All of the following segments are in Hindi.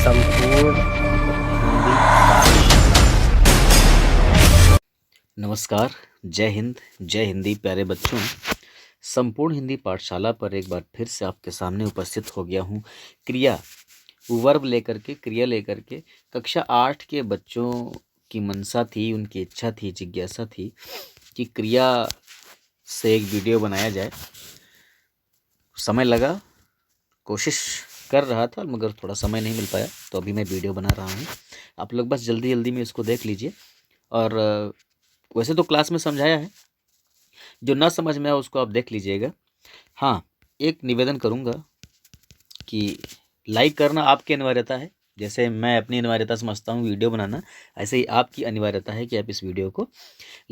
संपूर्ण हिंदी पाठशाला। नमस्कार, जय हिंद, जय हिंदी प्यारे बच्चों। संपूर्ण हिंदी पाठशाला पर एक बार फिर से आपके सामने उपस्थित हो गया हूँ। क्रिया, वर्ब लेकर के, क्रिया लेकर के कक्षा 8 के बच्चों की मनसा थी, उनकी इच्छा थी, जिज्ञासा थी कि क्रिया से एक वीडियो बनाया जाए। समय लगा, कोशिश कर रहा था मगर थोड़ा समय नहीं मिल पाया, तो अभी मैं वीडियो बना रहा हूँ। आप लोग बस जल्दी जल्दी में इसको देख लीजिए। और वैसे तो क्लास में समझाया है, जो ना समझ में आया उसको आप देख लीजिएगा। हाँ, एक निवेदन करूँगा कि लाइक करना आपकी अनिवार्यता है। जैसे मैं अपनी अनिवार्यता समझता हूँ वीडियो बनाना, ऐसे ही आपकी अनिवार्यता है कि आप इस वीडियो को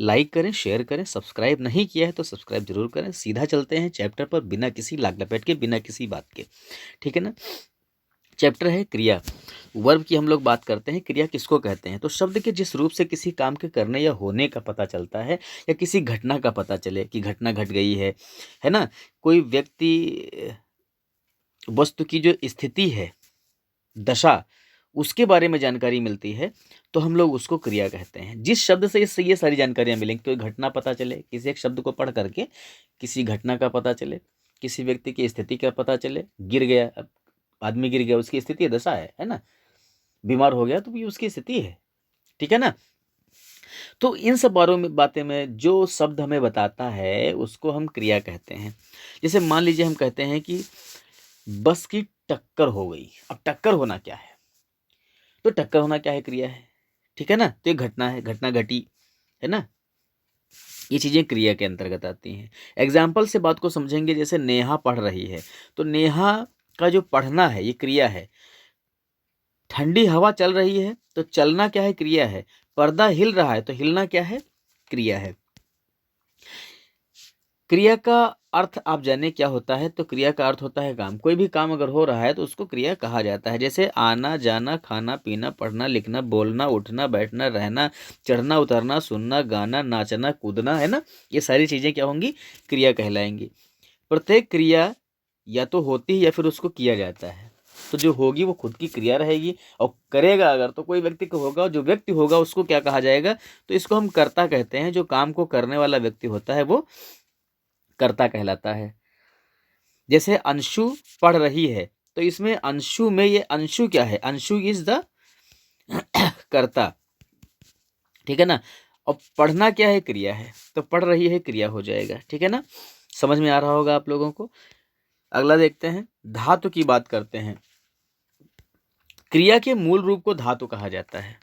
लाइक करें, शेयर करें। सब्सक्राइब नहीं किया है तो सब्सक्राइब जरूर करें। सीधा चलते हैं चैप्टर पर, बिना किसी लाग लपेट के, बिना किसी बात के, ठीक है ना। चैप्टर है क्रिया। वर्ब की हम लोग बात करते हैं। क्रिया किसको कहते हैं? तो शब्द के जिस रूप से किसी काम के करने या होने का पता चलता है, या किसी घटना का पता चले कि घटना घट गई है ना। कोई व्यक्ति, वस्तु की जो स्थिति है, दशा, उसके बारे में जानकारी मिलती है, तो हम लोग उसको क्रिया कहते हैं। जिस शब्द से इससे ये सारी जानकारियां मिलेंगी, कोई घटना पता चले, किसी एक शब्द को पढ़ करके किसी घटना का पता चले, किसी व्यक्ति की स्थिति का पता चले, गिर गया, आदमी गिर गया, उसकी स्थिति है, दशा है ना। बीमार हो गया तो भी उसकी स्थिति है, ठीक है ना। तो इन सब बातें में जो शब्द हमें बताता है उसको हम क्रिया कहते हैं। जैसे मान लीजिए हम कहते हैं कि बस की टक्कर हो गई। अब टक्कर होना क्या है? तो टक्कर होना क्या है? क्रिया है, ठीक है ना। तो ये घटना है, घटना घटी, है ना। ये चीजें क्रिया के अंतर्गत आती हैं। एग्जाम्पल से बात को समझेंगे। जैसे नेहा पढ़ रही है, तो नेहा का जो पढ़ना है ये क्रिया है। ठंडी हवा चल रही है, तो चलना क्या है? क्रिया है। पर्दा हिल रहा है, तो हिलना क्या है? क्रिया है। क्रिया का अर्थ आप जाने क्या होता है? तो क्रिया का अर्थ होता है काम। कोई भी काम अगर हो रहा है तो उसको क्रिया कहा जाता है। जैसे आना जाना, खाना पीना, पढ़ना लिखना, बोलना उठना, बैठना रहना, चढ़ना उतरना, सुनना गाना, नाचना कूदना, है ना। ये सारी चीजें क्या होंगी? क्रिया कहलाएंगी। प्रत्येक क्रिया या तो होती है या फिर उसको किया जाता है। तो जो होगी वो खुद की क्रिया रहेगी, और करेगा अगर तो कोई व्यक्ति को होगा, और जो व्यक्ति होगा उसको क्या कहा जाएगा? तो इसको हम कर्ता कहते हैं। जो काम को करने वाला व्यक्ति होता है वो कर्ता कहलाता है। जैसे अंशु पढ़ रही है, तो इसमें अंशु में ये अंशु क्या है? अंशु इज द कर्ता, ठीक है ना। और पढ़ना क्या है? क्रिया है। तो पढ़ रही है क्रिया हो जाएगा, ठीक है ना। समझ में आ रहा होगा आप लोगों को। अगला देखते हैं, धातु की बात करते हैं। क्रिया के मूल रूप को धातु कहा जाता है।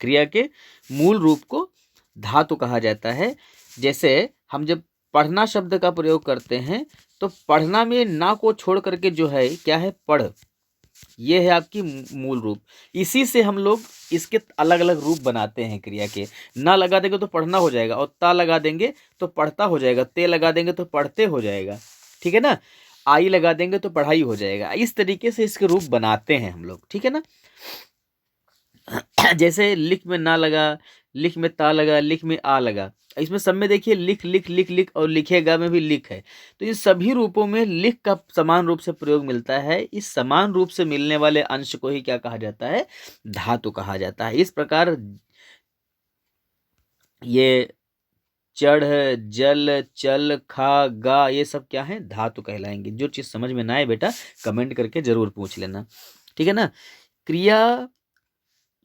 क्रिया के मूल रूप को धातु कहा जाता है। जैसे हम जब पढ़ना शब्द का प्रयोग करते हैं, तो पढ़ना में ना को छोड़ करके जो है क्या है? पढ़। ये है आपकी मूल रूप। इसी से हम लोग इसके अलग अलग रूप बनाते हैं क्रिया के। ना लगा देंगे तो पढ़ना हो जाएगा, और ता लगा देंगे तो पढ़ता हो जाएगा, ते लगा देंगे तो पढ़ते हो जाएगा, ठीक है ना। आई लगा देंगे तो पढ़ाई हो जाएगा। इस तरीके से इसके रूप बनाते हैं हम लोग, ठीक है ना। जैसे लिख में ना लगा, लिख में ता लगा, लिख में आ लगा। इसमें सब में देखिए लिख लिख लिख लिख, और लिखेगा में भी लिख है। तो इन सभी रूपों में लिख का समान रूप से प्रयोग मिलता है। इस समान रूप से मिलने वाले अंश को ही क्या कहा जाता है? धातु कहा जाता है। इस प्रकार ये चढ़, जल, चल, खा, गा, ये सब क्या है? धातु कहलाएंगे। जो चीज समझ में ना आए बेटा कमेंट करके जरूर पूछ लेना, ठीक है ना। क्रिया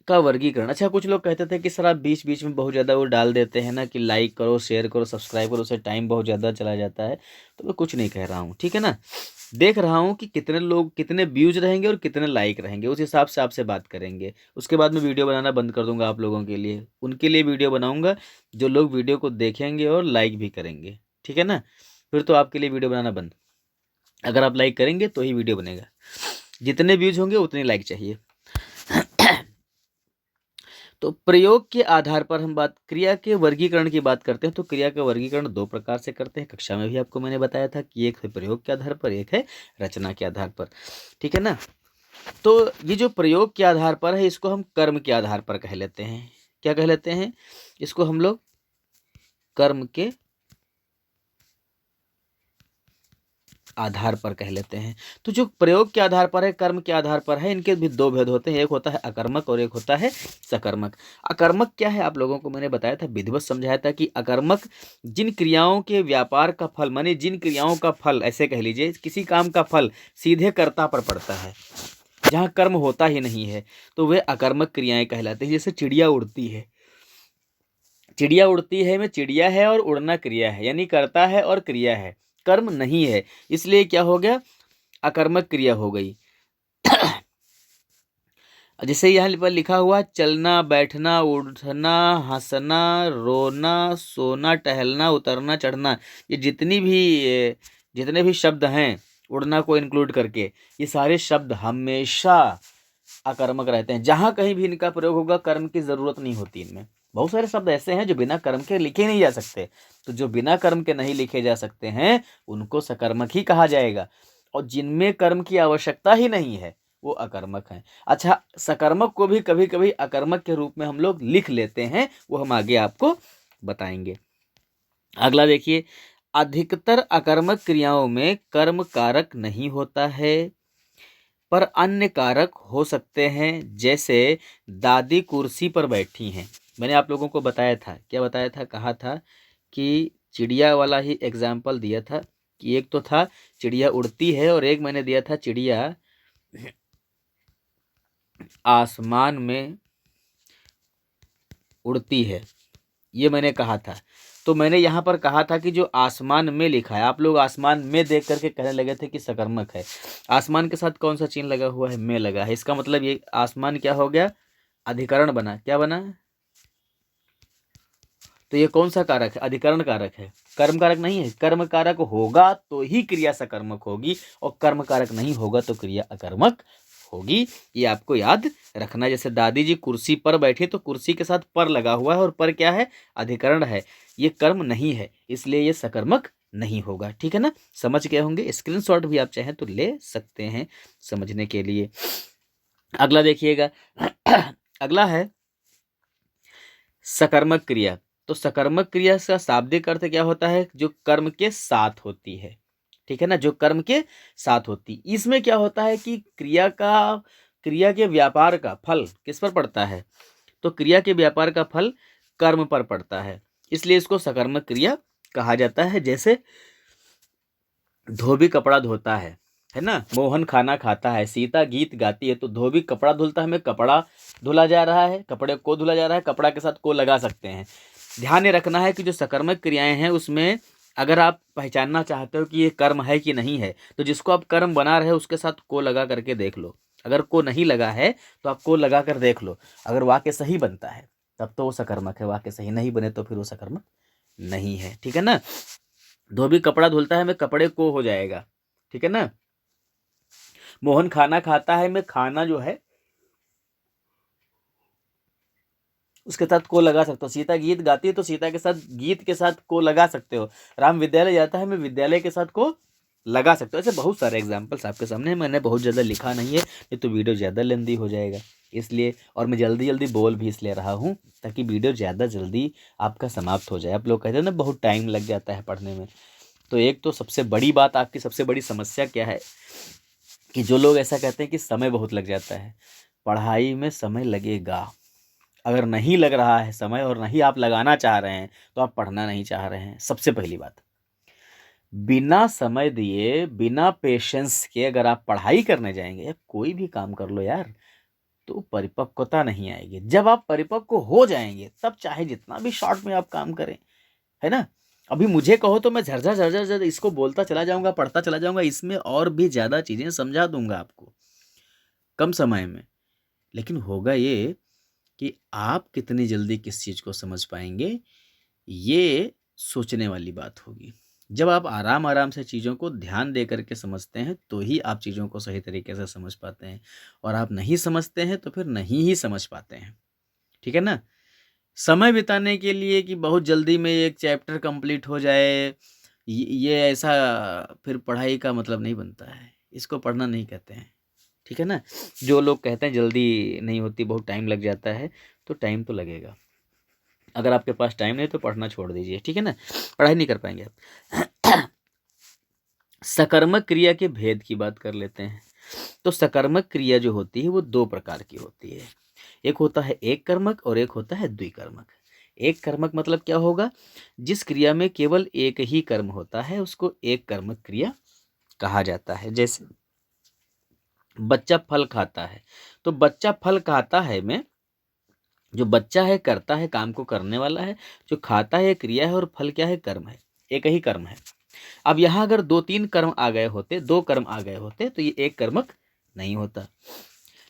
का वर्गीकरण। अच्छा, कुछ लोग कहते थे कि सर आप बीच बीच में बहुत ज़्यादा वो डाल देते हैं ना कि लाइक करो, शेयर करो, सब्सक्राइब करो, उससे टाइम बहुत ज़्यादा चला जाता है। तो मैं कुछ नहीं कह रहा हूँ, ठीक है ना। देख रहा हूँ कि कितने लोग, कितने व्यूज रहेंगे और कितने लाइक रहेंगे, उस हिसाब से आपसे बात करेंगे। उसके बाद में वीडियो बनाना बंद कर दूंगा आप लोगों के लिए। उनके लिए वीडियो बनाऊंगा जो लोग वीडियो को देखेंगे और लाइक भी करेंगे, ठीक है ना। फिर तो आपके लिए वीडियो बनाना बंद। अगर आप लाइक करेंगे तो ही वीडियो बनेगा। जितने व्यूज होंगे उतने लाइक चाहिए। तो प्रयोग के आधार पर हम बात, क्रिया के वर्गीकरण की बात करते हैं। तो क्रिया का वर्गीकरण दो प्रकार से करते हैं। कक्षा में भी आपको मैंने बताया था कि एक है प्रयोग के आधार पर, एक है रचना के आधार पर, ठीक है ना। तो ये जो प्रयोग के आधार पर है, इसको हम कर्म के आधार पर कह लेते हैं। क्या कह लेते हैं? इसको हम लोग कर्म के आधार पर कह लेते हैं। तो जो प्रयोग के आधार पर है, कर्म के आधार पर है, इनके भी दो भेद होते हैं, एक होता है अकर्मक और एक होता है सकर्मक। अकर्मक क्या है, आप लोगों को मैंने बताया था, विधिवत समझाया था कि अकर्मक जिन क्रियाओं के व्यापार का फल, माने जिन क्रियाओं का फल, ऐसे कह लीजिए किसी काम का फल सीधे कर्ता पर पड़ता है, जहाँ कर्म होता ही नहीं है, तो वे अकर्मक क्रियाएं कहलाती हैं। जैसे चिड़िया उड़ती है, चिड़िया उड़ती है में चिड़िया है और उड़ना क्रिया है, यानी करता है और क्रिया है, कर्म नहीं है, इसलिए क्या हो गया, अकर्मक क्रिया हो गई। जैसे यहाँ पर लिखा हुआ, चलना, बैठना, उठना, हंसना, रोना, सोना, टहलना, उतरना, चढ़ना, ये जितने भी शब्द हैं उड़ना को इंक्लूड करके, ये सारे शब्द हमेशा अकर्मक रहते हैं। जहाँ कहीं भी इनका प्रयोग होगा कर्म की जरूरत नहीं होती इनमें। बहुत सारे शब्द ऐसे हैं जो बिना कर्म के लिखे नहीं जा सकते, तो जो बिना कर्म के नहीं लिखे जा सकते हैं उनको सकर्मक ही कहा जाएगा, और जिनमें कर्म की आवश्यकता ही नहीं है वो अकर्मक हैं। अच्छा, सकर्मक को भी कभी कभी अकर्मक के रूप में हम लोग लिख लेते हैं, वो हम आगे आपको बताएंगे। अगला देखिए, अधिकतर अकर्मक क्रियाओं में कर्म कारक नहीं होता है पर अन्य कारक हो सकते हैं। जैसे दादी कुर्सी पर बैठी हैं, मैंने आप लोगों को बताया था, क्या बताया था, कहा था कि चिड़िया वाला ही एग्जाम्पल दिया था कि एक तो था चिड़िया उड़ती है और एक मैंने दिया था चिड़िया आसमान में उड़ती है, ये मैंने कहा था। तो मैंने यहाँ पर कहा था कि जो आसमान में लिखा है, आप लोग आसमान में देख करके कहने लगे थे कि सकर्मक है। आसमान के साथ कौन सा चिन्ह लगा हुआ है, में लगा है, इसका मतलब ये आसमान क्या हो गया, अधिकरण बना, क्या बना, तो ये कौन सा कारक है, अधिकरण कारक है, कर्म कारक नहीं है। कर्म कारक होगा तो ही क्रिया सकर्मक होगी, और कर्म कारक नहीं होगा तो क्रिया अकर्मक होगी, ये आपको याद रखना। जैसे दादी जी कुर्सी पर बैठी, तो कुर्सी के साथ पर लगा हुआ है, और पर क्या है, अधिकरण है, ये कर्म नहीं है, इसलिए ये सकर्मक नहीं होगा। ठीक है ना, समझ गए होंगे। स्क्रीनशॉट भी आप चाहें तो ले सकते हैं समझने के लिए। अगला देखिएगा, अगला है सकर्मक क्रिया। तो सकर्मक क्रिया का शाब्दिक अर्थ क्या होता है, जो कर्म के साथ होती है, ठीक है ना, जो कर्म के साथ होती। इसमें क्या होता है कि क्रिया के व्यापार का फल किस पर पड़ता है, तो क्रिया के व्यापार का फल कर्म पर पड़ता है, इसलिए इसको सकर्मक क्रिया कहा जाता है। जैसे धोबी कपड़ा धोता है ना, मोहन खाना खाता है, सीता गीत गाती है, तो धोबी कपड़ा धुलता है में कपड़ा धुला जा रहा है, कपड़े को धुला जा रहा है, कपड़ा के साथ को लगा सकते हैं। ध्यान ये रखना है कि जो सकर्मक क्रियाएं हैं उसमें अगर आप पहचानना चाहते हो कि ये कर्म है कि नहीं है, तो जिसको आप कर्म बना रहे हो उसके साथ को लगा करके देख लो। अगर को नहीं लगा है तो आप को लगा कर देख लो, अगर वाक्य सही बनता है तब तो वो सकर्मक है, वाक्य सही नहीं बने तो फिर वो सकर्मक नहीं है। ठीक है ना, धोबी कपड़ा धुलता है में कपड़े को हो जाएगा, ठीक है ना। मोहन खाना खाता है में खाना जो है उसके साथ को लगा सकते हो। सीता गीत गाती है तो सीता के साथ गीत के साथ को लगा सकते हो। राम विद्यालय जाता है में विद्यालय के साथ को लगा सकते हो। ऐसे बहुत सारे एग्जाम्पल्स आपके सामने, मैंने बहुत ज़्यादा लिखा नहीं है, ये तो वीडियो ज़्यादा लेंदी हो जाएगा इसलिए, और मैं जल्दी जल्दी बोल भी इसलिए रहा हूँ ताकि वीडियो ज़्यादा जल्दी आपका समाप्त हो जाए। आप लोग कहते हैं ना बहुत टाइम लग जाता है पढ़ने में, तो एक तो सबसे बड़ी बात, आपकी सबसे बड़ी समस्या क्या है कि जो लोग ऐसा कहते हैं कि समय बहुत लग जाता है। पढ़ाई में समय लगेगा, अगर नहीं लग रहा है समय और नहीं आप लगाना चाह रहे हैं तो आप पढ़ना नहीं चाह रहे हैं। सबसे पहली बात, बिना समय दिए बिना पेशेंस के अगर आप पढ़ाई करने जाएंगे या कोई भी काम कर लो यार, तो परिपक्वता नहीं आएगी। जब आप परिपक्व हो जाएंगे तब चाहे जितना भी शॉर्ट में आप काम करें, है ना। अभी मुझे कहो तो मैं झरझर झरझर झर इसको बोलता चला जाऊंगा, पढ़ता चला जाऊंगा, इसमें और भी ज़्यादा चीज़ें समझा दूंगा आपको कम समय में। लेकिन होगा ये कि आप कितनी जल्दी किस चीज़ को समझ पाएंगे, ये सोचने वाली बात होगी। जब आप आराम आराम से चीज़ों को ध्यान दे करके समझते हैं तो ही आप चीज़ों को सही तरीके से समझ पाते हैं, और आप नहीं समझते हैं तो फिर नहीं ही समझ पाते हैं। ठीक है ना, समय बिताने के लिए कि बहुत जल्दी में एक चैप्टर कंप्लीट हो जाए, ये ऐसा फिर पढ़ाई का मतलब नहीं बनता है, इसको पढ़ना नहीं कहते हैं। ठीक है ना, जो लोग कहते हैं जल्दी नहीं होती, बहुत टाइम लग जाता है, तो टाइम तो लगेगा। अगर आपके पास टाइम नहीं तो पढ़ना छोड़ दीजिए, ठीक है ना, पढ़ाई नहीं कर पाएंगे आप। सकर्मक क्रिया के भेद की बात कर लेते हैं। तो सकर्मक क्रिया जो होती है वो दो प्रकार की होती है। एक होता है एक कर्मक और एक होता है द्विकर्मक। एक कर्मक मतलब क्या होगा? जिस क्रिया में केवल एक ही कर्म होता है उसको एक कर्मक क्रिया कहा जाता है। जैसे बच्चा फल खाता है, तो बच्चा फल खाता है में जो बच्चा है करता है, काम को करने वाला है, जो खाता है क्रिया है, और फल क्या है? कर्म है। एक ही कर्म है। अब यहाँ अगर दो तीन कर्म आ गए होते, दो कर्म आ गए होते, तो ये एक कर्मक नहीं होता।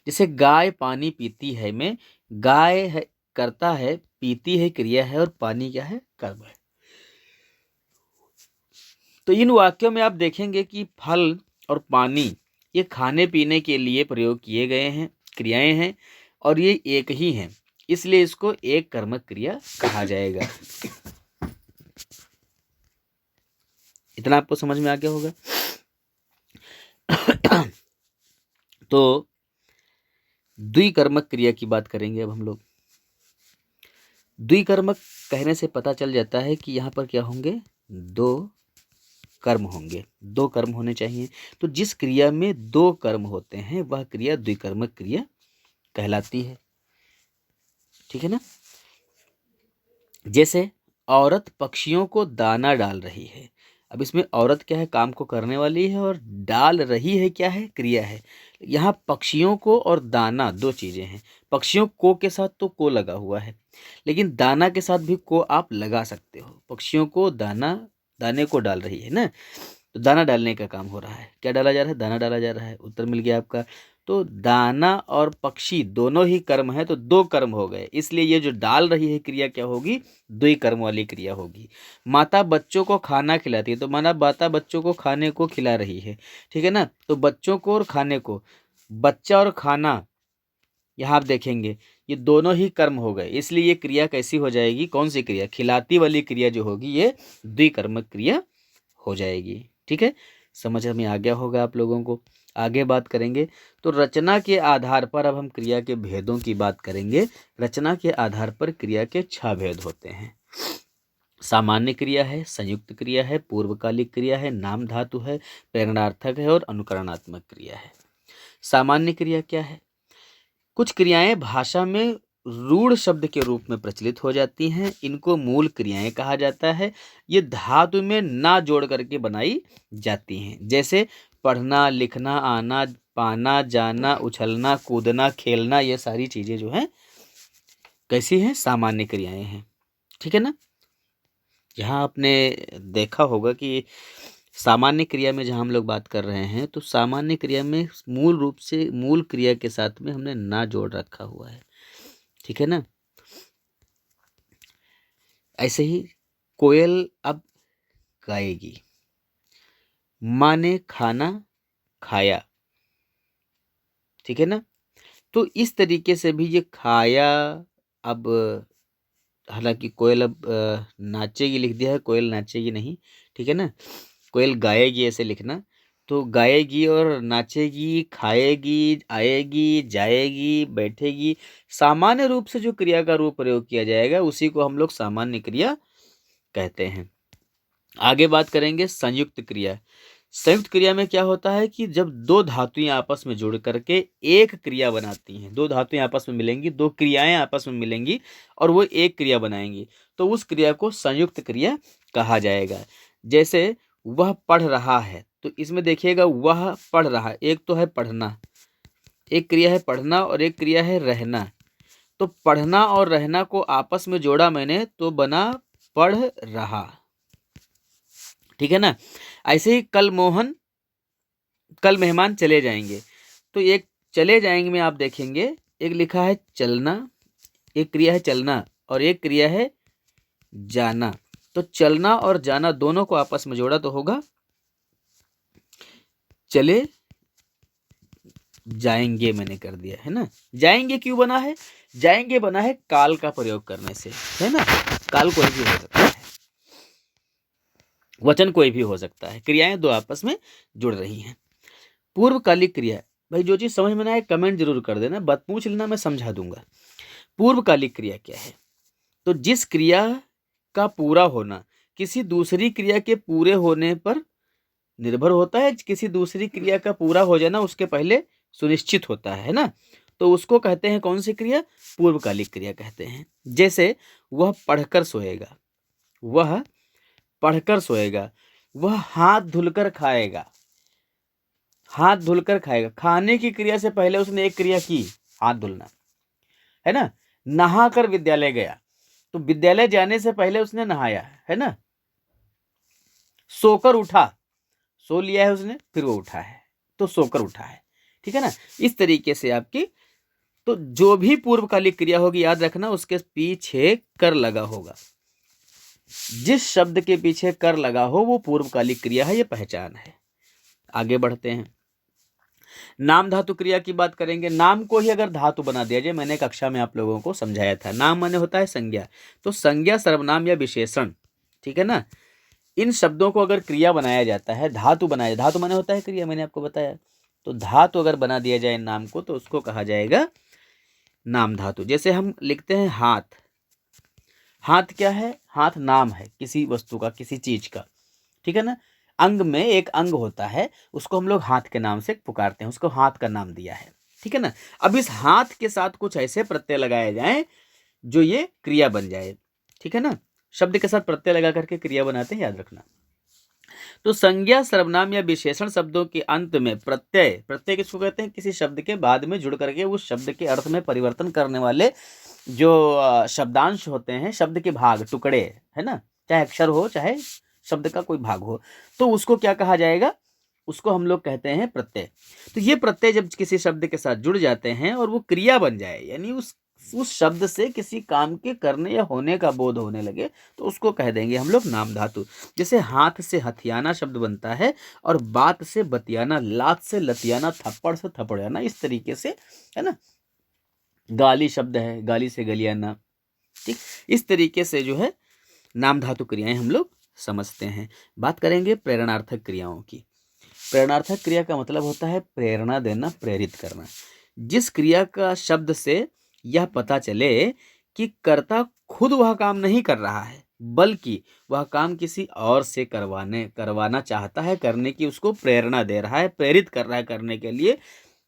जैसे गाय पानी पीती है में गाय है करता है, पीती है क्रिया है, और पानी क्या है? कर्म है। तो इन वाक्यों में आप देखेंगे कि फल और पानी ये खाने पीने के लिए प्रयोग किए गए हैं, क्रियाएं हैं, और ये एक ही हैं, इसलिए इसको एक कर्मक क्रिया कहा जाएगा। इतना आपको समझ में आ गया होगा। तो द्विकर्मक क्रिया की बात करेंगे अब हम लोग। द्विकर्मक कहने से पता चल जाता है कि यहाँ पर क्या होंगे? दो कर्म होंगे, दो कर्म होने चाहिए। तो जिस क्रिया में दो कर्म होते हैं वह क्रिया द्विकर्मक क्रिया कहलाती है। ठीक है ना? जैसे औरत पक्षियों को दाना डाल रही है। अब इसमें औरत क्या है? काम को करने वाली है, और डाल रही है क्या है? क्रिया है। यहाँ पक्षियों को और दाना दो चीजें हैं। पक्षियों को के साथ तो को लगा हुआ है, लेकिन दाना के साथ भी को आप लगा सकते हो। पक्षियों को दाना, दाने को डाल रही है ना, तो दाना डालने का काम हो रहा है। क्या डाला जा रहा है? दाना डाला जा रहा है। उत्तर मिल गया आपका। तो दाना और पक्षी दोनों ही कर्म है, तो दो कर्म हो गए, इसलिए ये जो डाल रही है क्रिया क्या होगी? द्विकर्म वाली क्रिया होगी। माता बच्चों को खाना खिलाती है, तो माना माता बच्चों को खाने को खिला रही है। ठीक है ना? तो बच्चों को और खाने को, बच्चा और खाना, यहाँ आप देखेंगे ये दोनों ही कर्म हो गए, इसलिए ये क्रिया कैसी हो जाएगी? कौन सी क्रिया? खिलाती वाली क्रिया जो होगी ये द्विकर्मक क्रिया हो जाएगी। ठीक है? समझ में आ गया होगा आप लोगों को। आगे बात करेंगे तो रचना के आधार पर अब हम क्रिया के भेदों की बात करेंगे। रचना के आधार पर क्रिया के 6 भेद होते हैं। सामान्य क्रिया है, संयुक्त क्रिया है, पूर्वकालिक क्रिया है, नाम धातु है, प्रेरणार्थक है, और अनुकरणात्मक क्रिया है। सामान्य क्रिया क्या है? कुछ क्रियाएं भाषा में रूढ़ शब्द के रूप में प्रचलित हो जाती हैं, इनको मूल क्रियाएं कहा जाता है। ये धातु में ना जोड़ करके बनाई जाती हैं। जैसे पढ़ना, लिखना, आना, पाना, जाना, उछलना, कूदना, खेलना, ये सारी चीजें जो हैं कैसी हैं? सामान्य क्रियाएं हैं। ठीक है ना? यहाँ आपने देखा होगा कि सामान्य क्रिया में जहाँ हम लोग बात कर रहे हैं, तो सामान्य क्रिया में मूल रूप से मूल क्रिया के साथ में हमने ना जोड़ रखा हुआ है। ठीक है ना? ऐसे ही कोयल अब गाएगी। माँ ने खाना खाया। ठीक है ना? तो इस तरीके से भी ये खाया, अब हालांकि कोयल अब नाचेगी लिख दिया है, कोयल नाचेगी नहीं। ठीक है ना? कोयल गाएगी ऐसे लिखना। तो गाएगी और नाचेगी, खाएगी, आएगी, जाएगी, बैठेगी, सामान्य रूप से जो क्रिया का रूप प्रयोग किया जाएगा उसी को हम लोग सामान्य क्रिया कहते हैं। आगे बात करेंगे संयुक्त क्रिया। संयुक्त क्रिया में क्या होता है कि जब दो धातुएं आपस में जुड़ करके एक क्रिया बनाती हैं, दो धातुएं आपस में मिलेंगी, दो क्रियाएं आपस में मिलेंगी और वो एक क्रिया बनाएंगी, तो उस क्रिया को संयुक्त क्रिया कहा जाएगा। जैसे वह पढ़ रहा है, तो इसमें देखिएगा वह पढ़ रहा, एक तो है पढ़ना, एक क्रिया है पढ़ना और एक क्रिया है रहना। तो पढ़ना और रहना को आपस में जोड़ा मैंने तो बना पढ़ रहा। ठीक है ना? ऐसे ही कल मेहमान चले जाएंगे, तो एक चले जाएंगे में आप देखेंगे एक लिखा है चलना, एक क्रिया है चलना और एक क्रिया है जाना। तो चलना और जाना दोनों को आपस में जोड़ा तो होगा चले जाएंगे, मैंने कर दिया है ना। जाएंगे क्यों बना है? जाएंगे बना है काल का प्रयोग करने से, है ना। काल कोई भी हो सकता है, वचन कोई भी हो सकता है, क्रियाएं दो आपस में जुड़ रही हैं। पूर्वकालिक क्रिया, भाई जो चीज समझ में ना आए कमेंट जरूर कर देना, बात पूछ लेना, मैं समझा दूंगा। पूर्वकालिक क्रिया क्या है? तो जिस क्रिया का पूरा होना किसी दूसरी क्रिया के पूरे होने पर निर्भर होता है, किसी दूसरी क्रिया का पूरा हो जाना उसके पहले सुनिश्चित होता है ना। तो उसको कहते हैं कौन सी क्रिया? पूर्वकालिक क्रिया कहते हैं। जैसे वह पढ़कर सोएगा, वह पढ़कर सोएगा, वह हाथ धुलकर खाएगा, हाथ धुलकर खाएगा। खाने की क्रिया से पहले उसने एक क्रिया की, हाथ धुलना, है ना। नहाकर विद्यालय गया, तो विद्यालय जाने से पहले उसने नहाया, है ना। सोकर उठा, सो लिया है उसने, फिर वो उठा है, तो सोकर उठा है, ठीक है ना। इस तरीके से आपकी, तो जो भी पूर्वकालिक क्रिया होगी याद रखना उसके पीछे कर लगा होगा। जिस शब्द के पीछे कर लगा हो वो पूर्वकालिक क्रिया है, ये पहचान है। आगे बढ़ते हैं, नाम धातु क्रिया की बात करेंगे। नाम को ही अगर धातु बना दिया जाए, मैंने कक्षा में आप लोगों को समझाया था, नाम माने होता है संज्ञा, तो संज्ञा सर्वनाम या विशेषण, ठीक है ना। इन शब्दों को अगर क्रिया बनाया जाता है, धातु बनाया, धातु माने होता है क्रिया, मैंने आपको बताया, तो धातु अगर बना दिया जाए नाम को तो उसको कहा जाएगा नाम धातु। जैसे हम लिखते हैं हाथ, हाथ क्या है? हाथ नाम है किसी वस्तु का, किसी चीज का, ठीक है ना। अंग में एक अंग होता है, उसको हम लोग हाथ के नाम से पुकारते हैं, उसको हाथ का नाम दिया है, ठीक है ना। अब इस हाथ के साथ कुछ ऐसे प्रत्यय लगाए जाएं जो ये क्रिया बन जाए, ठीक है ना। शब्द के साथ प्रत्यय लगा करके क्रिया बनाते हैं, याद रखना। तो संज्ञा सर्वनाम या विशेषण शब्दों के अंत में प्रत्यय, प्रत्यय किसको कहते हैं? किसी शब्द के बाद में जुड़ करके उस शब्द के अर्थ में परिवर्तन करने वाले जो शब्दांश होते हैं, शब्द के भाग, टुकड़े, है ना, चाहे अक्षर हो चाहे शब्द का कोई भाग हो, तो उसको क्या कहा जाएगा? उसको हम लोग कहते हैं प्रत्यय। तो ये प्रत्यय जब किसी शब्द के साथ जुड़ जाते हैं और वो क्रिया बन जाए, यानी उस शब्द से किसी काम के करने या होने का बोध होने लगे, तो उसको कह देंगे हम लोग नाम धातु। जैसे हाथ से हथियाना शब्द बनता है, और बात से बतियाना, लात से लतियाना, थप्पड़ से थपड़ियाना, इस तरीके से, है ना। गाली शब्द है, गाली से गलियाना, ठीक। इस तरीके से जो है नाम धातु क्रियाएं हम लोग समझते हैं। बात करेंगे प्रेरणार्थक क्रियाओं की। प्रेरणार्थक क्रिया का मतलब होता है प्रेरणा देना, प्रेरित करना। जिस क्रिया का शब्द से यह पता चले कि कर्ता खुद वह काम नहीं कर रहा है, बल्कि वह काम किसी और से करवाना चाहता है, करने की उसको प्रेरणा दे रहा है, प्रेरित कर रहा है करने के लिए,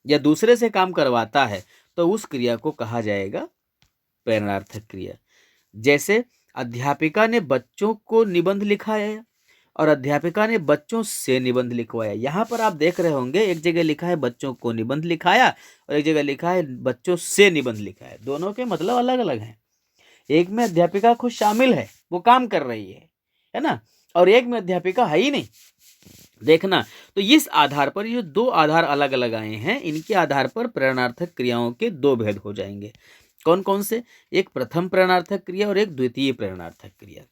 या दूसरे से काम करवाता है, तो उस क्रिया को कहा जाएगा प्रेरणार्थक क्रिया। जैसे अध्यापिका ने बच्चों को निबंध लिखाया और अध्यापिका ने बच्चों से निबंध लिखवाया। यहाँ पर आप देख रहे होंगे एक जगह लिखा है बच्चों को निबंध लिखाया और एक जगह लिखा है बच्चों से निबंध लिखाया। दोनों के मतलब अलग अलग हैं। एक में अध्यापिका खुद शामिल है, वो काम कर रही है ना, और एक में अध्यापिका है ही नहीं। देखना, तो इस आधार पर ये दो आधार अलग अलग आए हैं, इनके आधार पर प्रेरणार्थक क्रियाओं के दो भेद हो जाएंगे। कौन कौन से? एक प्रथम प्रेरणार्थक क्रिया और एक द्वितीय प्रेरणार्थक क्रिया।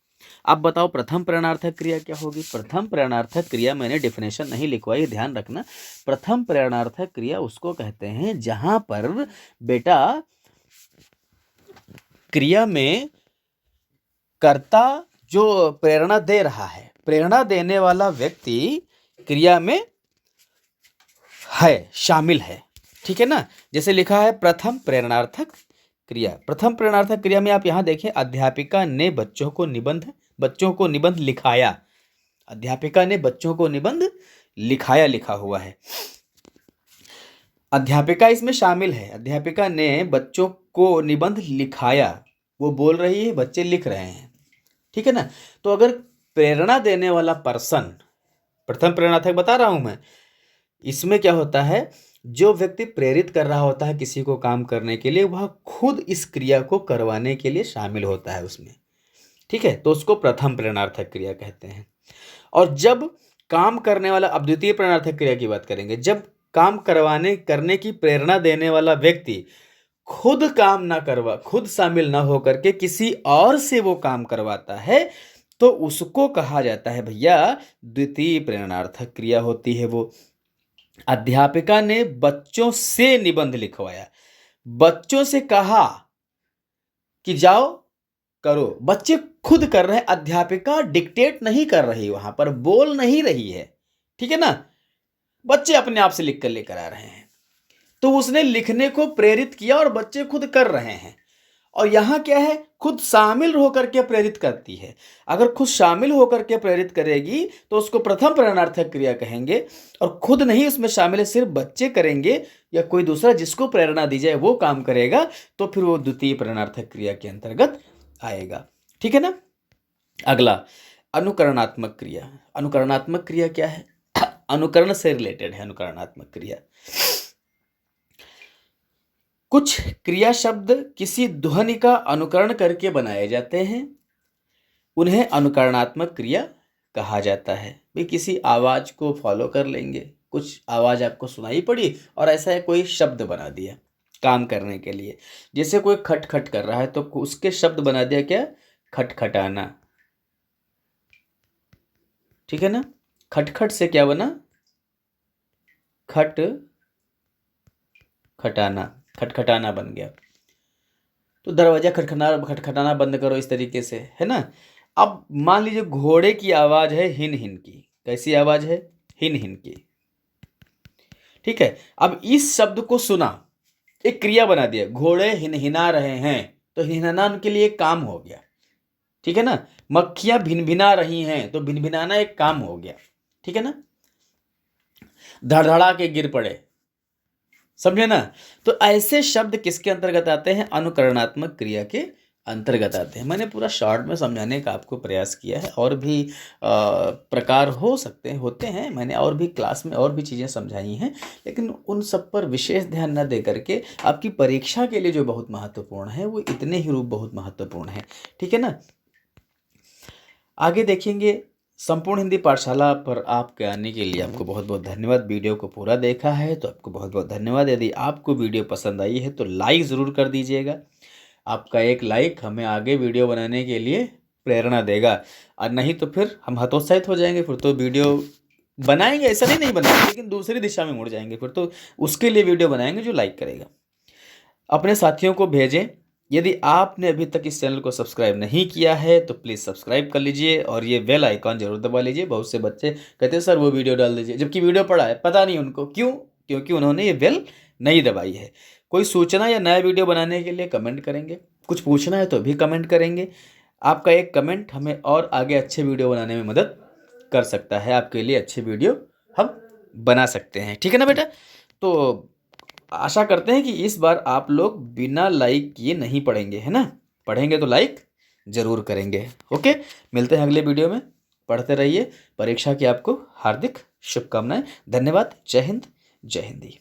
अब बताओ प्रथम प्रेरणार्थक क्रिया क्या होगी? प्रथम प्रेरणार्थक क्रिया, मैंने डेफिनेशन नहीं लिखवाई, ध्यान रखना। प्रथम प्रेरणार्थक क्रिया उसको कहते हैं जहां पर बेटा क्रिया में कर्ता जो प्रेरणा दे रहा है, प्रेरणा देने वाला व्यक्ति क्रिया में है, शामिल है, ठीक है ना। जैसे लिखा है प्रथम प्रेरणार्थक क्रिया। प्रथम प्रेरणार्थक क्रिया में आप यहां देखें, अध्यापिका ने बच्चों को निबंध लिखाया। अध्यापिका ने बच्चों को निबंध लिखाया लिखा हुआ है, अध्यापिका इसमें शामिल है। अध्यापिका ने बच्चों को निबंध लिखाया, वो बोल रही है, बच्चे लिख रहे हैं, ठीक है ना। तो अगर प्रेरणा देने वाला पर्सन, प्रथम प्रेरणार्थक बता रहा हूं मैं, इसमें क्या होता है, जो व्यक्ति प्रेरित कर रहा होता है किसी को काम करने के लिए, वह खुद इस क्रिया को करवाने के लिए शामिल होता है उसमें, ठीक है, तो उसको प्रथम प्रेरणार्थक क्रिया कहते हैं। और जब काम करने वाला, अब द्वितीय प्रेरणार्थक क्रिया की बात करेंगे, जब काम करने की प्रेरणा देने वाला व्यक्ति खुद खुद शामिल ना होकर के किसी और से वो काम करवाता है, तो उसको कहा जाता है भैया द्वितीय प्रेरणार्थक क्रिया होती है वो। अध्यापिका ने बच्चों से निबंध लिखवाया, बच्चों से कहा कि जाओ करो, बच्चे खुद कर रहे हैं, अध्यापिका डिक्टेट नहीं कर रही, वहां पर बोल नहीं रही है, ठीक है ना, बच्चे अपने आप से लिख कर लेकर आ रहे हैं, तो उसने लिखने को प्रेरित किया और बच्चे खुद कर रहे हैं। और यहाँ क्या है, खुद शामिल होकर के प्रेरित करती है। अगर खुद शामिल होकर के प्रेरित करेगी तो उसको प्रथम प्रेरणार्थक क्रिया कहेंगे, और खुद नहीं उसमें शामिल है, सिर्फ बच्चे करेंगे या कोई दूसरा जिसको प्रेरणा दी जाए वो काम करेगा, तो फिर वो द्वितीय प्रेरणार्थक क्रिया के अंतर्गत आएगा। ठीक है ना। अगला अनुकरणात्मक क्रिया। अनुकरणात्मक क्रिया क्या है? अनुकरण से रिलेटेड है अनुकरणात्मक क्रिया। कुछ क्रिया शब्द किसी ध्वनि का अनुकरण करके बनाए जाते हैं, उन्हें अनुकरणात्मक क्रिया कहा जाता है। भाई किसी आवाज को फॉलो कर लेंगे, कुछ आवाज आपको सुनाई पड़ी और ऐसा है कोई शब्द बना दिया काम करने के लिए। जैसे कोई खटखट कर रहा है तो उसके शब्द बना दिया क्या? खटखटाना। ठीक है ना। खटखट से क्या बना? खट खटाना, खटखटाना बन गया। तो दरवाजा खटखटाना बंद करो, इस तरीके से, है ना। अब मान लीजिए घोड़े की आवाज है हिन हिन की। कैसी आवाज है? हिन हिन की। ठीक है। अब इस शब्द को सुना, एक क्रिया बना दिया, घोड़े हिनहिना रहे हैं, तो हिनहिना उनके लिए एक काम हो गया। ठीक है ना। मक्खियां भिनभिना रही हैं, तो भिनभिनाना एक काम हो गया। ठीक है ना। धड़धड़ा के गिर पड़े, समझे ना। तो ऐसे शब्द किसके अंतर्गत आते हैं? अनुकरणात्मक क्रिया के अंतर्गत आते हैं। मैंने पूरा शॉर्ट में समझाने का आपको प्रयास किया है, और भी प्रकार हो सकते हैं, होते हैं, मैंने और भी क्लास में और भी चीज़ें समझाई हैं, लेकिन उन सब पर विशेष ध्यान न दे करके आपकी परीक्षा के लिए जो बहुत महत्वपूर्ण है वो इतने ही रूप बहुत महत्वपूर्ण है। ठीक है ना। आगे देखेंगे। संपूर्ण हिंदी पाठशाला पर आपके आने के लिए आपको बहुत बहुत धन्यवाद। वीडियो को पूरा देखा है तो आपको बहुत बहुत धन्यवाद। यदि आपको वीडियो पसंद आई है तो लाइक ज़रूर कर दीजिएगा। आपका एक लाइक हमें आगे वीडियो बनाने के लिए प्रेरणा देगा, और नहीं तो फिर हम हतोत्साहित हो जाएंगे। फिर तो वीडियो बनाएंगे, ऐसा नहीं बनाएंगे, लेकिन दूसरी दिशा में मुड़ जाएंगे। फिर तो उसके लिए वीडियो बनाएंगे जो लाइक करेगा। अपने साथियों को भेजें। यदि आपने अभी तक इस चैनल को सब्सक्राइब नहीं किया है तो प्लीज़ सब्सक्राइब कर लीजिए, और ये बेल आइकॉन जरूर दबा लीजिए। बहुत से बच्चे कहते हैं सर वो वीडियो डाल दीजिए, जबकि वीडियो पड़ा है, पता नहीं उनको क्यों, क्योंकि उन्होंने ये बेल नहीं दबाई है। कोई सूचना या नया वीडियो बनाने के लिए कमेंट करेंगे, कुछ पूछना है तो भी कमेंट करेंगे। आपका एक कमेंट हमें और आगे अच्छे वीडियो बनाने में मदद कर सकता है। आपके लिए अच्छे वीडियो हम बना सकते हैं। ठीक है ना बेटा। तो आशा करते हैं कि इस बार आप लोग बिना लाइक किए नहीं पढ़ेंगे, है ना। पढ़ेंगे तो लाइक जरूर करेंगे। ओके, मिलते हैं अगले वीडियो में। पढ़ते रहिए। परीक्षा की आपको हार्दिक शुभकामनाएं। धन्यवाद। जय हिंद, जय हिंदी।